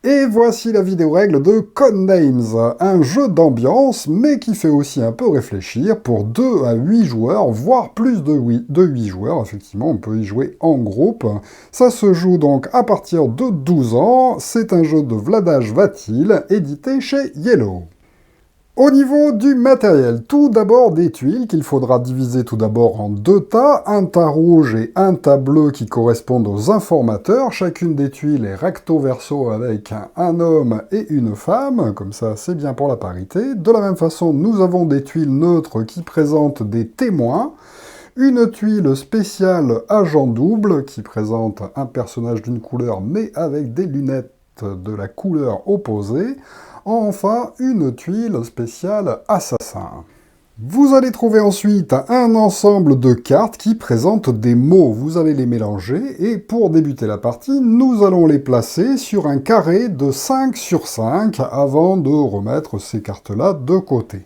Et voici la vidéo règle de Codenames, un jeu d'ambiance, mais qui fait aussi un peu réfléchir pour 2 à 8 joueurs, voire plus de 8 joueurs, effectivement, on peut y jouer en groupe. Ça se joue donc à partir de 12 ans, c'est un jeu de Vladash Vatil, édité chez Yellow. Au niveau du matériel, tout d'abord des tuiles qu'il faudra diviser tout d'abord en 2 tas, un tas rouge et un tas bleu qui correspondent aux informateurs. Chacune des tuiles est recto verso avec un homme et une femme, comme ça c'est bien pour la parité. De la même façon, nous avons des tuiles neutres qui présentent des témoins, une tuile spéciale agent double qui présente un personnage d'une couleur mais avec des lunettes de la couleur opposée. Enfin, une tuile spéciale assassin. Vous allez trouver ensuite un ensemble de cartes qui présentent des mots. Vous allez les mélanger et pour débuter la partie, nous allons les placer sur un carré de 5 sur 5 avant de remettre ces cartes-là de côté.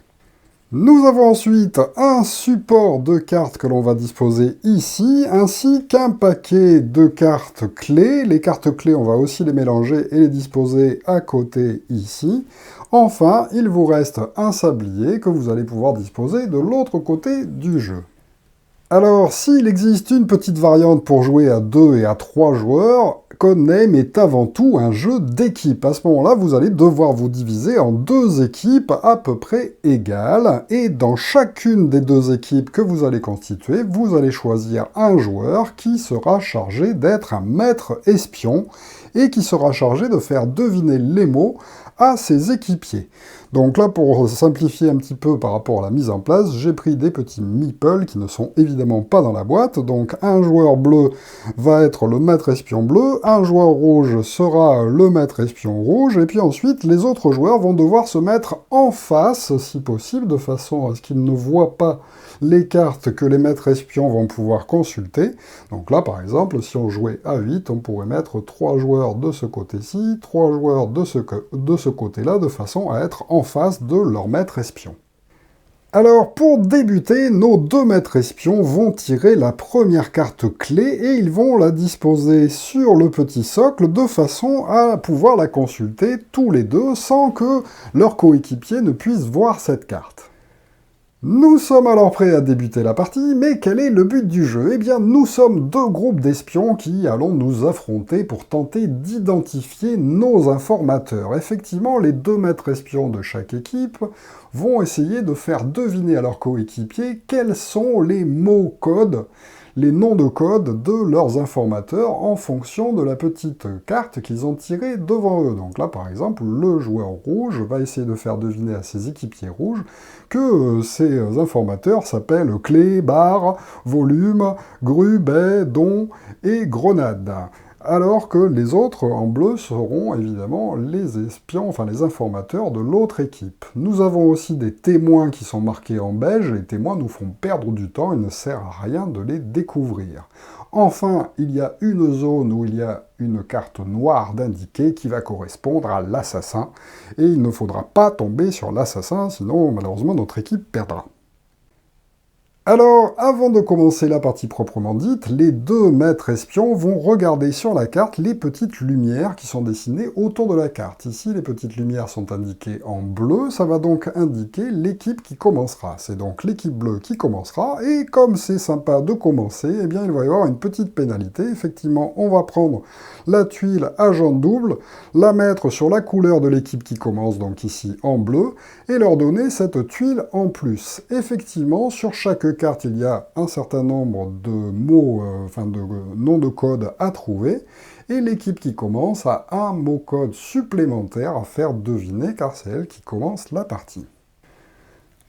Nous avons ensuite un support de cartes que l'on va disposer ici, ainsi qu'un paquet de cartes clés. Les cartes clés, on va aussi les mélanger et les disposer à côté ici. Enfin, il vous reste un sablier que vous allez pouvoir disposer de l'autre côté du jeu. Alors, s'il existe une petite variante pour jouer à 2 et à 3 joueurs, Codenames est avant tout un jeu d'équipe. À ce moment-là, vous allez devoir vous diviser en 2 équipes à peu près égales, et dans chacune des 2 équipes que vous allez constituer, vous allez choisir un joueur qui sera chargé d'être un maître espion, et qui sera chargé de faire deviner les mots à ses équipiers. Donc là, pour simplifier un petit peu par rapport à la mise en place, j'ai pris des petits meeples qui ne sont évidemment pas dans la boîte. Donc un joueur bleu va être le maître espion bleu, un joueur rouge sera le maître espion rouge, et puis ensuite les autres joueurs vont devoir se mettre en face, si possible, de façon à ce qu'ils ne voient pas les cartes que les maîtres espions vont pouvoir consulter. Donc là, par exemple, si on jouait à 8, on pourrait mettre 3 joueurs de ce côté-ci, 3 joueurs de ce côté-là, de façon à être en face de leur maître espion. Alors, pour débuter, nos 2 maîtres espions vont tirer la première carte clé et ils vont la disposer sur le petit socle de façon à pouvoir la consulter tous les deux sans que leur coéquipier ne puisse voir cette carte. Nous sommes alors prêts à débuter la partie, mais quel est le but du jeu? Eh bien, nous sommes 2 groupes d'espions qui allons nous affronter pour tenter d'identifier nos informateurs. Effectivement, les 2 maîtres espions de chaque équipe vont essayer de faire deviner à leurs coéquipiers quels sont les mots codes, les noms de code de leurs informateurs en fonction de la petite carte qu'ils ont tirée devant eux. Donc là, par exemple, le joueur rouge va essayer de faire deviner à ses équipiers rouges que ces informateurs s'appellent clé, barre, volume, grue, baie, don et grenade. Alors que les autres en bleu seront évidemment les espions, enfin les informateurs de l'autre équipe. Nous avons aussi des témoins qui sont marqués en beige. Les témoins nous font perdre du temps, il ne sert à rien de les découvrir. Enfin, il y a une zone où il y a une carte noire d'indiquer qui va correspondre à l'assassin, et il ne faudra pas tomber sur l'assassin, sinon malheureusement notre équipe perdra. Alors, avant de commencer la partie proprement dite, les 2 maîtres espions vont regarder sur la carte les petites lumières qui sont dessinées autour de la carte. Ici, les petites lumières sont indiquées en bleu, ça va donc indiquer l'équipe qui commencera. C'est donc l'équipe bleue qui commencera, et comme c'est sympa de commencer, eh bien il va y avoir une petite pénalité. Effectivement, on va prendre la tuile agent double, la mettre sur la couleur de l'équipe qui commence, donc ici en bleu, et leur donner cette tuile en plus. Effectivement, sur chaque carte, il y a un certain nombre de mots, de noms de code à trouver, et l'équipe qui commence a un mot-code supplémentaire à faire deviner, car c'est elle qui commence la partie.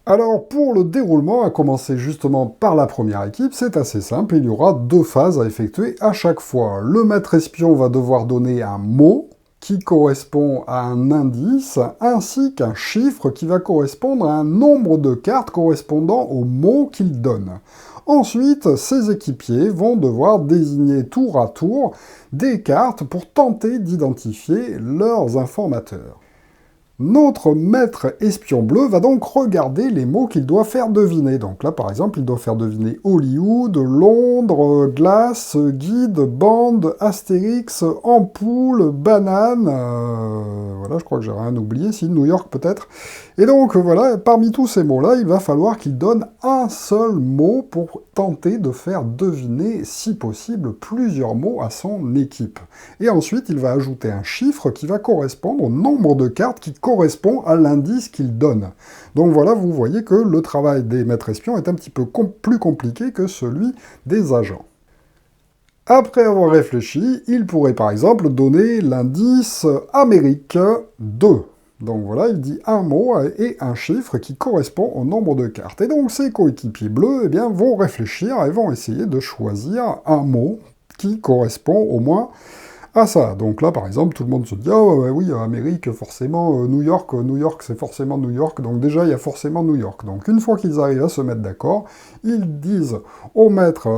Alors, pour le déroulement, à commencer justement par la première équipe, c'est assez simple, il y aura 2 phases à effectuer à chaque fois. Le maître espion va devoir donner un mot qui correspond à un indice, ainsi qu'un chiffre qui va correspondre à un nombre de cartes correspondant au mot qu'il donne. Ensuite, ses équipiers vont devoir désigner tour à tour des cartes pour tenter d'identifier leurs informateurs. Notre maître espion bleu va donc regarder les mots qu'il doit faire deviner. Donc là, par exemple, il doit faire deviner Hollywood, Londres, glace, guide, bande, Astérix, ampoule, banane. Voilà, je crois que j'ai rien oublié, si New York peut-être. Et donc voilà, parmi tous ces mots-là, il va falloir qu'il donne un seul mot pour tenter de faire deviner, si possible, plusieurs mots à son équipe. Et ensuite, il va ajouter un chiffre qui va correspondre au nombre de cartes qui correspond à l'indice qu'il donne. Donc voilà, vous voyez que le travail des maîtres espions est un petit peu plus compliqué que celui des agents. Après avoir réfléchi, il pourrait par exemple donner l'indice Amérique 2. Donc voilà, il dit un mot et un chiffre qui correspond au nombre de cartes. Et donc ces coéquipiers bleus eh bien, vont réfléchir et vont essayer de choisir un mot qui correspond au moins à ça. Donc là, par exemple, tout le monde se dit « Ah ouais, oui, Amérique, forcément, New York, c'est forcément New York, donc déjà, il y a forcément New York. » Donc une fois qu'ils arrivent à se mettre d'accord, ils disent au maître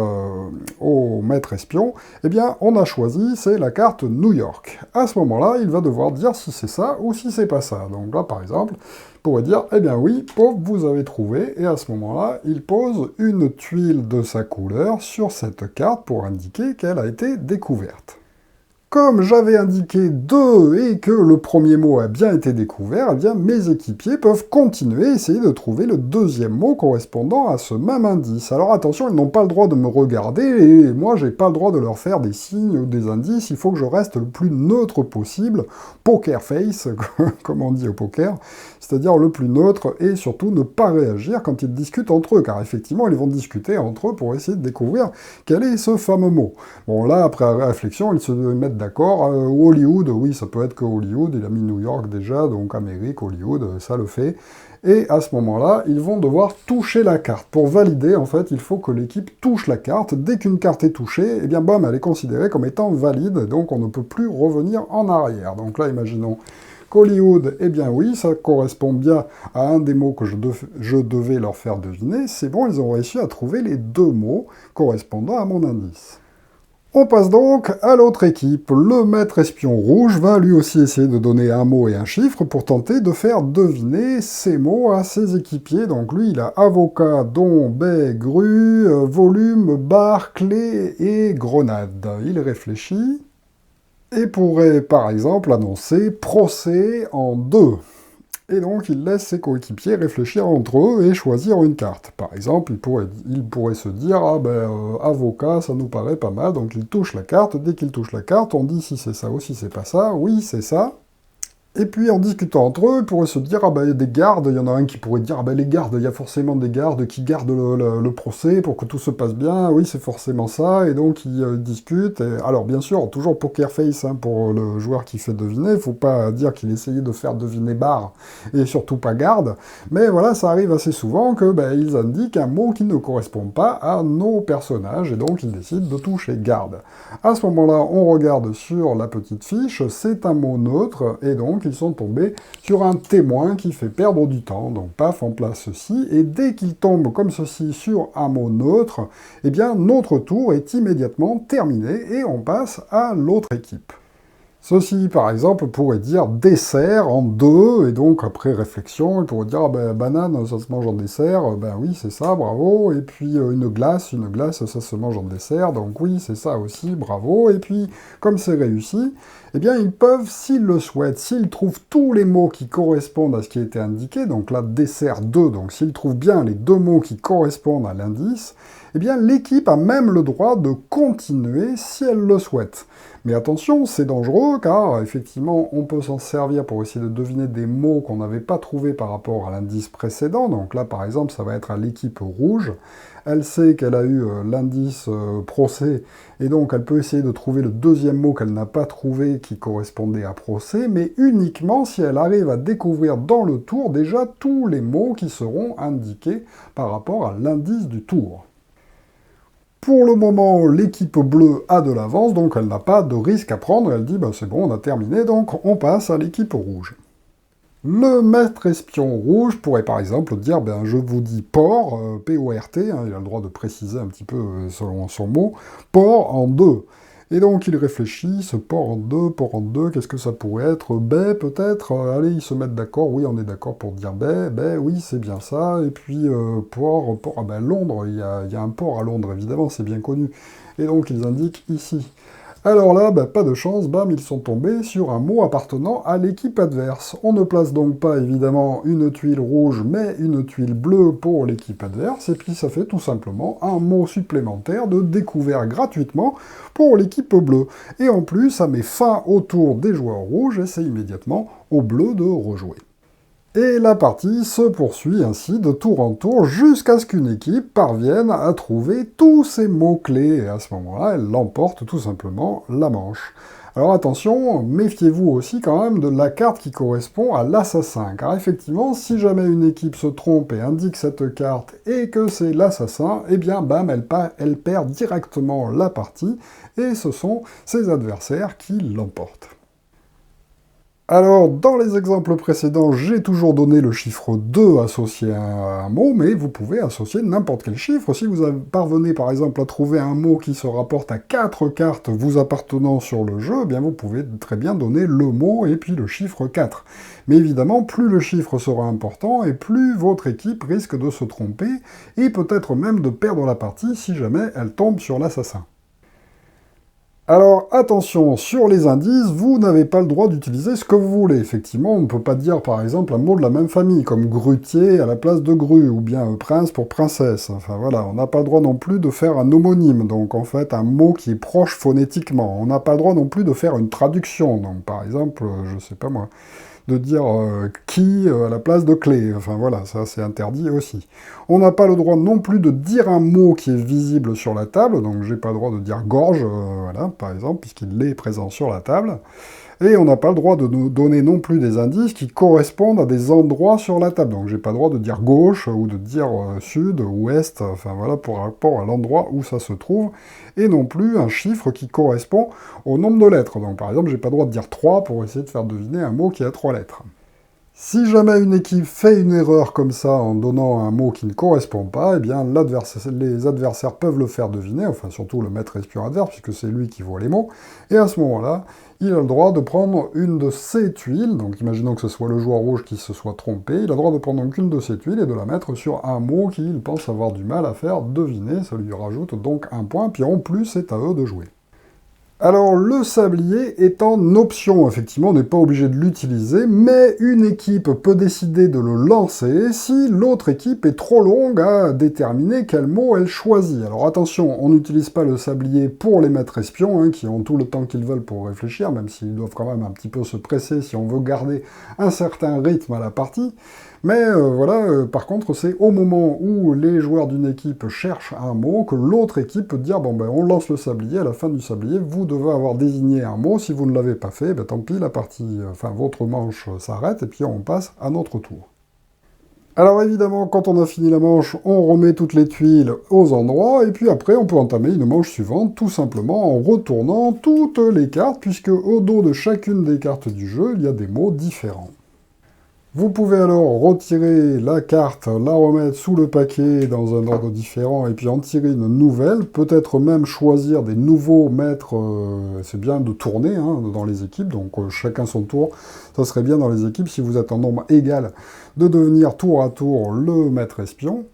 espion « Eh bien, on a choisi, c'est la carte New York. » À ce moment-là, il va devoir dire si c'est ça ou si c'est pas ça. Donc là, par exemple, il pourrait dire « Eh bien oui, pauvre, vous avez trouvé. » Et à ce moment-là, il pose une tuile de sa couleur sur cette carte pour indiquer qu'elle a été découverte. Comme j'avais indiqué 2 et que le premier mot a bien été découvert, eh bien mes équipiers peuvent continuer à essayer de trouver le deuxième mot correspondant à ce même indice. Alors attention, ils n'ont pas le droit de me regarder et moi j'ai pas le droit de leur faire des signes ou des indices, il faut que je reste le plus neutre possible, poker face, comme on dit au poker, c'est-à-dire le plus neutre et surtout ne pas réagir quand ils discutent entre eux, car effectivement ils vont discuter entre eux pour essayer de découvrir quel est ce fameux mot. Bon là, après réflexion, ils se mettent d'accord, Hollywood, oui, ça peut être que Hollywood, il a mis New York déjà, donc Amérique, Hollywood, ça le fait. Et à ce moment-là, ils vont devoir toucher la carte. Pour valider, en fait, il faut que l'équipe touche la carte. Dès qu'une carte est touchée, eh bien, bam, elle est considérée comme étant valide, donc on ne peut plus revenir en arrière. Donc là, imaginons qu'Hollywood, eh bien oui, ça correspond bien à un des mots que je devais leur faire deviner. C'est bon, ils ont réussi à trouver les 2 mots correspondant à mon indice. On passe donc à l'autre équipe. Le maître espion rouge va lui aussi essayer de donner un mot et un chiffre pour tenter de faire deviner ces mots à ses équipiers. Donc lui, il a avocat, don, baie, grue, volume, bar, clé et grenade. Il réfléchit et pourrait par exemple annoncer procès en 2. Et donc il laisse ses coéquipiers réfléchir entre eux et choisir une carte. Par exemple, il pourrait se dire « Ah ben, avocat, ça nous paraît pas mal », donc il touche la carte. Dès qu'il touche la carte, on dit si c'est ça ou si c'est pas ça. Oui, c'est ça. Et puis en discutant entre eux, ils pourraient se dire « Ah ben, il y a des gardes », il y en a un qui pourrait dire « Ah ben, les gardes, il y a forcément des gardes qui gardent le procès pour que tout se passe bien, oui, c'est forcément ça », et donc ils discutent. Alors bien sûr, toujours poker face hein, pour le joueur qui fait deviner, il faut pas dire qu'il essayait de faire deviner bar, et surtout pas garde, mais voilà, ça arrive assez souvent que ils indiquent un mot qui ne correspond pas à nos personnages, et donc ils décident de toucher garde. À ce moment-là, on regarde sur la petite fiche, c'est un mot neutre, et donc ils sont tombés sur un témoin qui fait perdre du temps. Donc paf, on place ceci, et dès qu'ils tombent comme ceci sur un mot neutre, eh bien notre tour est immédiatement terminé et on passe à l'autre équipe. Ceci, par exemple, pourrait dire dessert en 2, et donc après réflexion, il pourrait dire ah ben, banane, ça se mange en dessert, ben oui, c'est ça, bravo, et puis une glace, ça se mange en dessert, donc oui, c'est ça aussi, bravo, et puis comme c'est réussi, eh bien ils peuvent, s'ils le souhaitent, s'ils trouvent tous les mots qui correspondent à ce qui a été indiqué, donc là dessert 2, donc s'ils trouvent bien les 2 mots qui correspondent à l'indice, eh bien l'équipe a même le droit de continuer si elle le souhaite. Mais attention, c'est dangereux, car effectivement, on peut s'en servir pour essayer de deviner des mots qu'on n'avait pas trouvés par rapport à l'indice précédent. Donc là, par exemple, ça va être à l'équipe rouge. Elle sait qu'elle a eu l'indice procès, et donc elle peut essayer de trouver le deuxième mot qu'elle n'a pas trouvé qui correspondait à procès, mais uniquement si elle arrive à découvrir dans le tour déjà tous les mots qui seront indiqués par rapport à l'indice du tour. Pour le moment, l'équipe bleue a de l'avance, donc elle n'a pas de risque à prendre. Elle dit c'est bon, on a terminé, donc on passe à l'équipe rouge. Le maître espion rouge pourrait par exemple dire je vous dis port, P-O-R-T, il a le droit de préciser un petit peu selon son mot, port en 2. Et donc il réfléchit, ce port en deux, qu'est-ce que ça pourrait être? Baie peut-être? Allez, ils se mettent d'accord, oui on est d'accord pour dire baie, oui c'est bien ça, et puis port, ah ben Londres, il y a un port à Londres évidemment, c'est bien connu. Et donc ils indiquent ici. Alors là, bah, pas de chance, bam, ils sont tombés sur un mot appartenant à l'équipe adverse. On ne place donc pas évidemment une tuile rouge, mais une tuile bleue pour l'équipe adverse, et puis ça fait tout simplement un mot supplémentaire de découvert gratuitement pour l'équipe bleue. Et en plus, ça met fin au tour des joueurs rouges, et c'est immédiatement aux bleus de rejouer. Et la partie se poursuit ainsi de tour en tour jusqu'à ce qu'une équipe parvienne à trouver tous ces mots-clés. Et à ce moment-là, elle l'emporte tout simplement la manche. Alors attention, méfiez-vous aussi quand même de la carte qui correspond à l'assassin. Car effectivement, si jamais une équipe se trompe et indique cette carte et que c'est l'assassin, eh bien bam, elle perd directement la partie et ce sont ses adversaires qui l'emportent. Alors, dans les exemples précédents, j'ai toujours donné le chiffre 2 associé à un mot, mais vous pouvez associer n'importe quel chiffre. Si vous parvenez par exemple à trouver un mot qui se rapporte à 4 cartes vous appartenant sur le jeu, eh bien vous pouvez très bien donner le mot et puis le chiffre 4. Mais évidemment, plus le chiffre sera important et plus votre équipe risque de se tromper et peut-être même de perdre la partie si jamais elle tombe sur l'assassin. Alors attention, sur les indices, vous n'avez pas le droit d'utiliser ce que vous voulez. Effectivement, on ne peut pas dire par exemple un mot de la même famille, comme grutier à la place de grue, ou bien prince pour princesse. Enfin voilà, on n'a pas le droit non plus de faire un homonyme, donc en fait un mot qui est proche phonétiquement. On n'a pas le droit non plus de faire une traduction, donc par exemple, je sais pas moi, de dire qui à la place de clé. Enfin voilà, ça c'est interdit aussi. On n'a pas le droit non plus de dire un mot qui est visible sur la table, donc j'ai pas le droit de dire gorge, voilà, par exemple, puisqu'il est présent sur la table. Et on n'a pas le droit de nous donner non plus des indices qui correspondent à des endroits sur la table. Donc j'ai pas le droit de dire gauche ou de dire sud, ouest, enfin voilà, pour rapport à l'endroit où ça se trouve. Et non plus un chiffre qui correspond au nombre de lettres. Donc par exemple, j'ai pas le droit de dire 3 pour essayer de faire deviner un mot qui a 3 lettres. Si jamais une équipe fait une erreur comme ça en donnant un mot qui ne correspond pas, eh bien les adversaires peuvent le faire deviner, enfin surtout le maître espion adverse, puisque c'est lui qui voit les mots, et à ce moment-là, il a le droit de prendre une de ses tuiles, donc imaginons que ce soit le joueur rouge qui se soit trompé, il a le droit de prendre donc une de ses tuiles et de la mettre sur un mot qu'il pense avoir du mal à faire deviner, ça lui rajoute donc un point, puis en plus c'est à eux de jouer. Alors, le sablier est en option, effectivement, on n'est pas obligé de l'utiliser, mais une équipe peut décider de le lancer si l'autre équipe est trop longue à déterminer quel mot elle choisit. Alors attention, on n'utilise pas le sablier pour les maîtres espions, hein, qui ont tout le temps qu'ils veulent pour réfléchir, même s'ils doivent quand même un petit peu se presser si on veut garder un certain rythme à la partie. Mais voilà, par contre, c'est au moment où les joueurs d'une équipe cherchent un mot que l'autre équipe peut dire « Bon, ben, on lance le sablier, à la fin du sablier, vous devez avoir désigné un mot, si vous ne l'avez pas fait, ben, tant pis, la partie, enfin, votre manche s'arrête, et puis on passe à notre tour. » Alors évidemment, quand on a fini la manche, on remet toutes les tuiles aux endroits, et puis après, on peut entamer une manche suivante, tout simplement en retournant toutes les cartes, puisque au dos de chacune des cartes du jeu, il y a des mots différents. Vous pouvez alors retirer la carte, la remettre sous le paquet dans un ordre différent et puis en tirer une nouvelle, peut-être même choisir des nouveaux maîtres, c'est bien de tourner hein, dans les équipes, donc chacun son tour, ça serait bien dans les équipes, si vous êtes en nombre égal, de devenir tour à tour le maître espion.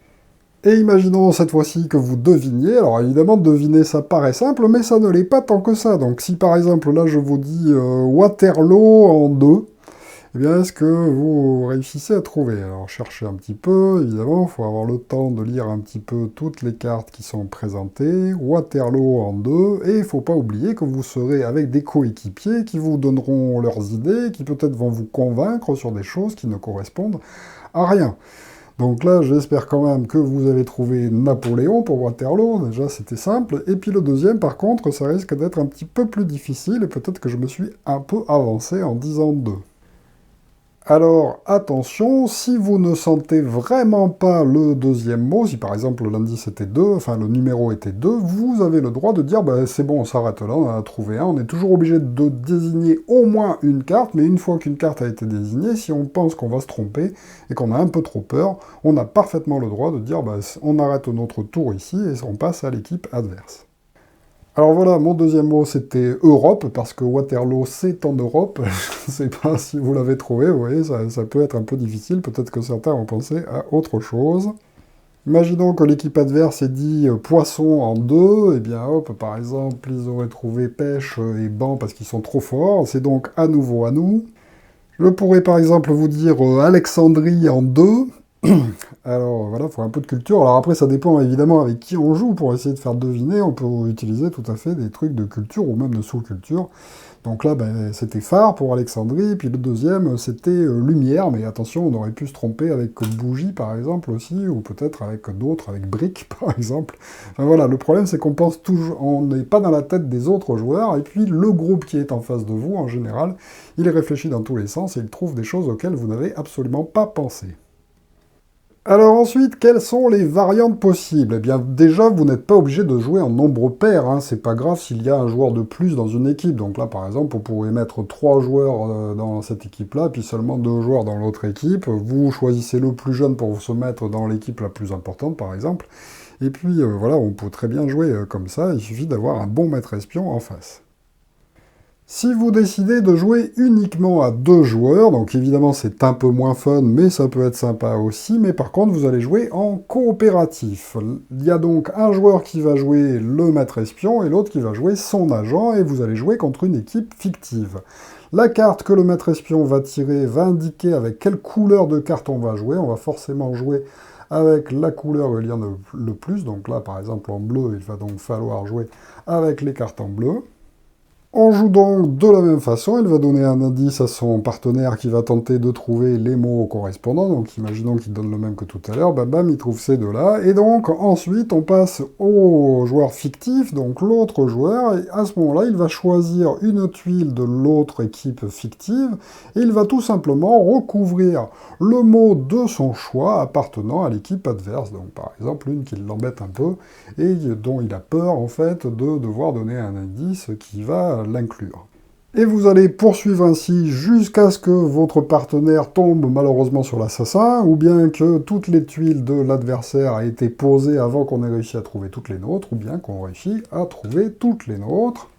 Et imaginons cette fois-ci que vous deviniez, alors évidemment deviner ça paraît simple, mais ça ne l'est pas tant que ça, donc si par exemple là je vous dis Waterloo en 2, eh bien, est-ce que vous réussissez à trouver? Alors, cherchez un petit peu, évidemment, il faut avoir le temps de lire un petit peu toutes les cartes qui sont présentées. Waterloo en 2, et il ne faut pas oublier que vous serez avec des coéquipiers qui vous donneront leurs idées, qui peut-être vont vous convaincre sur des choses qui ne correspondent à rien. Donc là, j'espère quand même que vous avez trouvé Napoléon pour Waterloo, déjà c'était simple. Et puis le deuxième, par contre, ça risque d'être un petit peu plus difficile, et peut-être que je me suis un peu avancé en disant 2. Alors, attention, si vous ne sentez vraiment pas le deuxième mot, si par exemple l'indice était 2, enfin le numéro était 2, vous avez le droit de dire bah, c'est bon, on s'arrête là, on en a trouvé un, on est toujours obligé de désigner au moins une carte, mais une fois qu'une carte a été désignée, si on pense qu'on va se tromper et qu'on a un peu trop peur, on a parfaitement le droit de dire bah, on arrête notre tour ici et on passe à l'équipe adverse. Alors voilà, mon deuxième mot c'était Europe, parce que Waterloo c'est en Europe. Je ne sais pas si vous l'avez trouvé, vous voyez, ça peut être un peu difficile, peut-être que certains ont pensé à autre chose. Imaginons que l'équipe adverse ait dit poisson en deux, et bien hop, par exemple, ils auraient trouvé pêche et banc parce qu'ils sont trop forts, c'est donc à nouveau à nous. Je pourrais par exemple vous dire Alexandrie en deux. Alors voilà, il faut un peu de culture. Alors après, ça dépend évidemment avec qui on joue pour essayer de faire deviner. On peut utiliser tout à fait des trucs de culture ou même de sous-culture. Donc là, ben, c'était phare pour Alexandrie, puis le deuxième, c'était lumière, mais attention, on aurait pu se tromper avec bougie, par exemple, aussi, ou peut-être avec d'autres, avec briques, par exemple. Enfin voilà, le problème, c'est qu'on pense toujours, on n'est pas dans la tête des autres joueurs, et puis le groupe qui est en face de vous, en général, il réfléchit dans tous les sens, et il trouve des choses auxquelles vous n'avez absolument pas pensé. Alors ensuite, quelles sont les variantes possibles? Eh bien, déjà, vous n'êtes pas obligé de jouer en nombre pair, hein. C'est pas grave s'il y a un joueur de plus dans une équipe. Donc là, par exemple, vous pouvez mettre 3 joueurs dans cette équipe-là, puis seulement 2 joueurs dans l'autre équipe. Vous choisissez le plus jeune pour se mettre dans l'équipe la plus importante, par exemple. Et puis, voilà, on peut très bien jouer comme ça, il suffit d'avoir un bon maître espion en face. Si vous décidez de jouer uniquement à 2 joueurs, donc évidemment c'est un peu moins fun, mais ça peut être sympa aussi, mais par contre vous allez jouer en coopératif. Il y a donc un joueur qui va jouer le maître espion et l'autre qui va jouer son agent, et vous allez jouer contre une équipe fictive. La carte que le maître espion va tirer va indiquer avec quelle couleur de carte on va jouer. On va forcément jouer avec la couleur où il y en a le plus, donc là par exemple en bleu, il va donc falloir jouer avec les cartes en bleu. On joue donc de la même façon, il va donner un indice à son partenaire qui va tenter de trouver les mots correspondants, donc imaginons qu'il donne le même que tout à l'heure, bam bam, il trouve ces deux-là, et donc ensuite on passe au joueur fictif, donc l'autre joueur, et à ce moment-là il va choisir une tuile de l'autre équipe fictive, et il va tout simplement recouvrir le mot de son choix appartenant à l'équipe adverse, donc par exemple une qui l'embête un peu, et dont il a peur en fait de devoir donner un indice qui va l'inclure. Et vous allez poursuivre ainsi jusqu'à ce que votre partenaire tombe malheureusement sur l'assassin, ou bien que toutes les tuiles de l'adversaire aient été posées avant qu'on ait réussi à trouver toutes les nôtres, ou bien qu'on réussit à trouver toutes les nôtres.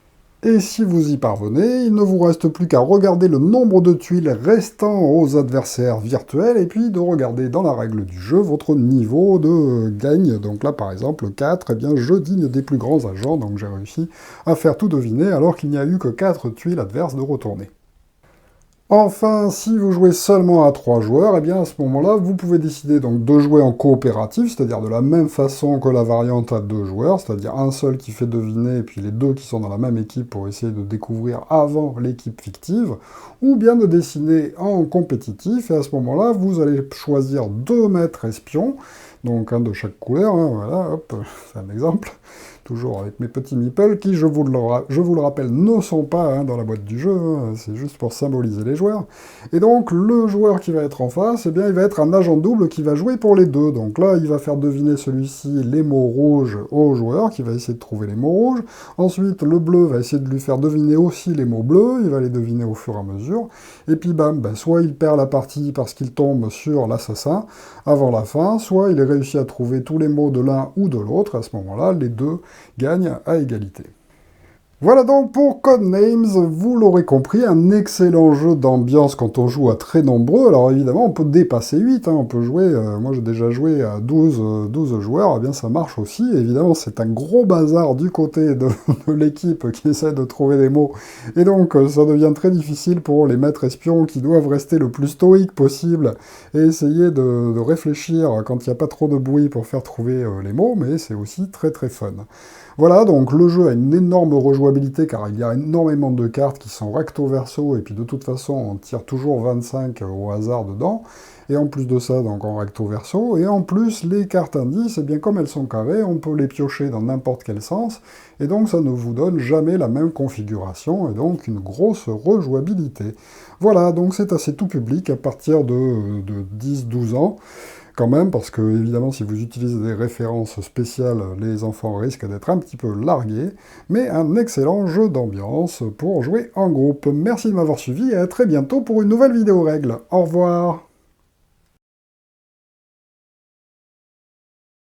Et si vous y parvenez, il ne vous reste plus qu'à regarder le nombre de tuiles restant aux adversaires virtuels, et puis de regarder dans la règle du jeu votre niveau de gagne. Donc là, par exemple, 4, eh bien, je digne des plus grands agents, donc j'ai réussi à faire tout deviner, alors qu'il n'y a eu que 4 tuiles adverses de retourner. Enfin, si vous jouez seulement à 3 joueurs, eh bien à ce moment-là, vous pouvez décider donc de jouer en coopératif, c'est-à-dire de la même façon que la variante à 2 joueurs, c'est-à-dire un seul qui fait deviner et puis les deux qui sont dans la même équipe pour essayer de découvrir avant l'équipe fictive, ou bien de dessiner en compétitif, et à ce moment-là, vous allez choisir 2 maîtres espions, donc un de chaque couleur, hein, voilà, hop, c'est un exemple. Toujours avec mes petits meeples, qui, je vous le rappelle, ne sont pas hein, dans la boîte du jeu, hein, c'est juste pour symboliser les joueurs. Et donc, le joueur qui va être en face, eh bien, il va être un agent double qui va jouer pour les deux. Donc là, il va faire deviner celui-ci les mots rouges au joueur, qui va essayer de trouver les mots rouges. Ensuite, le bleu va essayer de lui faire deviner aussi les mots bleus, il va les deviner au fur et à mesure. Et puis, bam, ben, soit il perd la partie parce qu'il tombe sur l'assassin avant la fin, soit il réussit à trouver tous les mots de l'un ou de l'autre, à ce moment-là, les deux gagne à égalité. Voilà donc pour Codenames, vous l'aurez compris, un excellent jeu d'ambiance quand on joue à très nombreux. Alors évidemment, on peut dépasser 8, hein, on peut jouer, moi j'ai déjà joué à 12 joueurs, eh bien ça marche aussi. Évidemment, c'est un gros bazar du côté de l'équipe qui essaie de trouver des mots, et donc ça devient très difficile pour les maîtres espions qui doivent rester le plus stoïque possible et essayer de réfléchir quand il n'y a pas trop de bruit pour faire trouver les mots, mais c'est aussi très très fun. Voilà, donc le jeu a une énorme rejouabilité car il y a énormément de cartes qui sont recto verso et puis de toute façon on tire toujours 25 au hasard dedans. Et en plus de ça, donc en recto verso, et en plus les cartes indices, eh bien comme elles sont carrées, on peut les piocher dans n'importe quel sens, et donc ça ne vous donne jamais la même configuration, et donc une grosse rejouabilité. Voilà, donc c'est assez tout public à partir de 10-12 ans. Quand même, parce que, évidemment, si vous utilisez des références spéciales, les enfants risquent d'être un petit peu largués, mais un excellent jeu d'ambiance pour jouer en groupe. Merci de m'avoir suivi et à très bientôt pour une nouvelle vidéo règle. Au revoir!